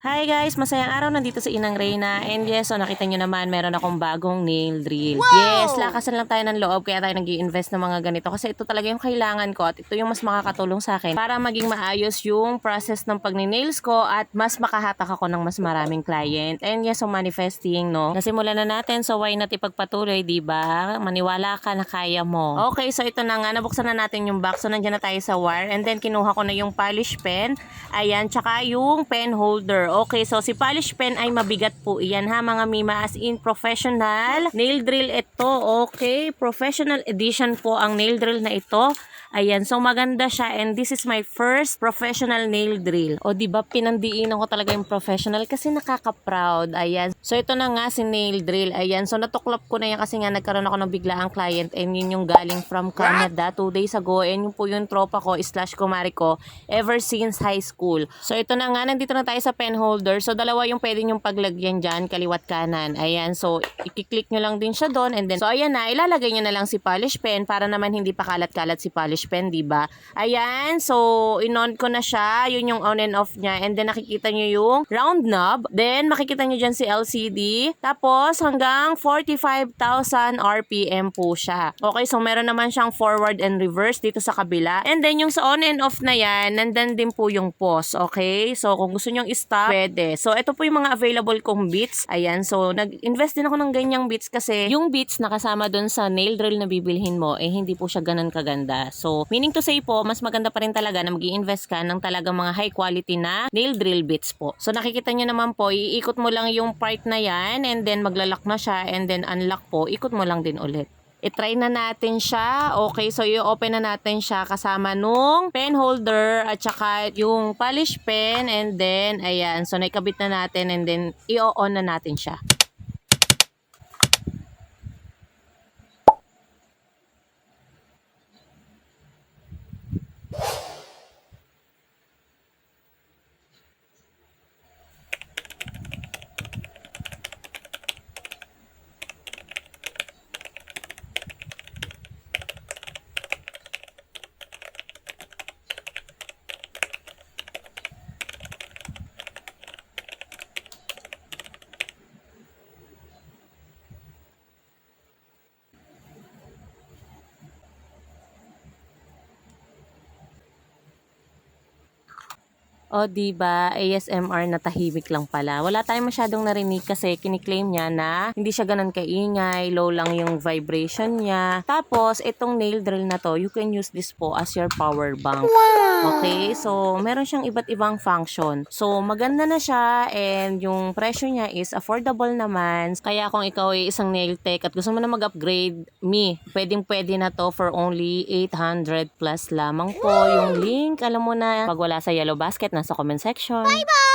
Hi guys! Masayang araw nandito sa Inang Reyna. And yes, so nakita nyo naman, meron akong bagong nail drill. Wow! Yes, lakasan lang tayo ng loob kaya tayo nag-i-invest ng mga ganito. Kasi ito talaga yung kailangan ko at ito yung mas makakatulong sa akin para maging maayos yung process ng pag-nails ko at mas makahatak ako ng mas maraming client. And yes, so manifesting, no? Nasimulan na natin, so why not ipagpatuloy, diba? Maniwala ka na kaya mo. Okay, so ito na nga, nabuksan na natin yung box. So nandiyan na tayo sa wire and then kinuha ko na yung polish pen. Ayan, tsaka yung pen holder. Okay, so si polish pen ay mabigat po iyan ha mga mima, as in professional nail drill ito. Okay, professional edition po ang nail drill na ito. Ayan, so maganda siya and this is my first professional nail drill. O diba pinandiinan ko talaga yung professional kasi nakaka-proud. Ayan, so ito na nga si nail drill. Ayan, so natuklap ko na yan kasi nga nagkaroon ako ng biglaang client and yun yung galing from Canada 2 days ago and yun po yung tropa ko / kumari ko ever since high school. So ito na nga, nandito na tayo sa pen holder. So dalawa yung pwede nyong paglagyan dyan, kaliwat kanan. Ayan, so i-click nyo lang din siya doon and then so ayan na, ilalagay nyo na lang si polish pen para naman hindi pa kalat-kalat si polish pen, diba? Ayan, so in-on ko na siya, yun yung on and off niya and then nakikita nyo yung round knob, then makikita nyo dyan si LCD, tapos hanggang 45,000 RPM po siya. Okay, so meron naman siyang forward and reverse dito sa kabila and then yung sa on and off na yan, nandun din po yung pause. Okay, so kung gusto nyong stop, pwede. So ito po yung mga available kong beats. Ayan, so nag-invest din ako ng ganyang beats kasi yung beats na kasama dun sa nail drill na bibilhin mo, eh hindi po siya ganun kaganda. So meaning to say po, mas maganda pa rin talaga na mag-i-invest ka ng talagang mga high quality na nail drill bits po. So nakikita nyo naman po, iikot mo lang yung part na yan and then maglalak na siya and then unlock po, ikot mo lang din ulit. I-try na natin siya. Okay, so i-open na natin siya kasama nung pen holder at saka yung polish pen and then ayan, so naikabit na natin and then i-on na natin siya. O diba, ASMR na tahimik lang pala. Wala tayong masyadong narinig kasi kiniklaim niya na hindi siya ganun kaingay, low lang yung vibration niya. Tapos, itong nail drill na to, you can use this po as your power bank. Okay, so meron siyang iba't ibang function. So, maganda na siya and yung presyo niya is affordable naman. Kaya kung ikaw ay isang nail tech at gusto mo na mag-upgrade, pwedeng-pwede na to for only 800 plus lamang po. Yung link, alam mo na, pag wala sa yellow basket, nasa comment section. Bye-bye!